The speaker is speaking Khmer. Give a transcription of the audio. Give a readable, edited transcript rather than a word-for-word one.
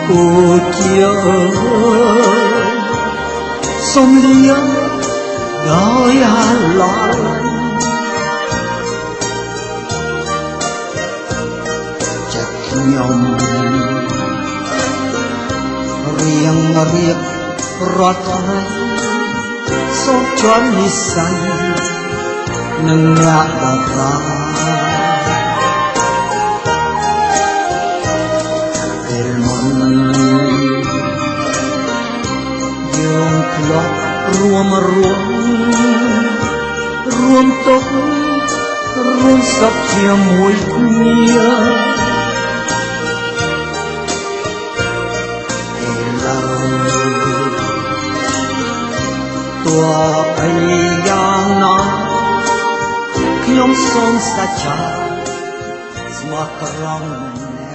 អូជាសុំលៀងដោយអាឡ័យចិត្តខ្ញុំរៀងរៀបរាល់ថ្ងៃសូមជន់និស្ស័យនឹងអ្នកដរាពេលមុនយើងធ្លាប់រួមទុករួមសុខជាមួយគ្នាទោះបីយ៉ាងណាខ្ញុំសូមសច្ចាស្មោះត្រង់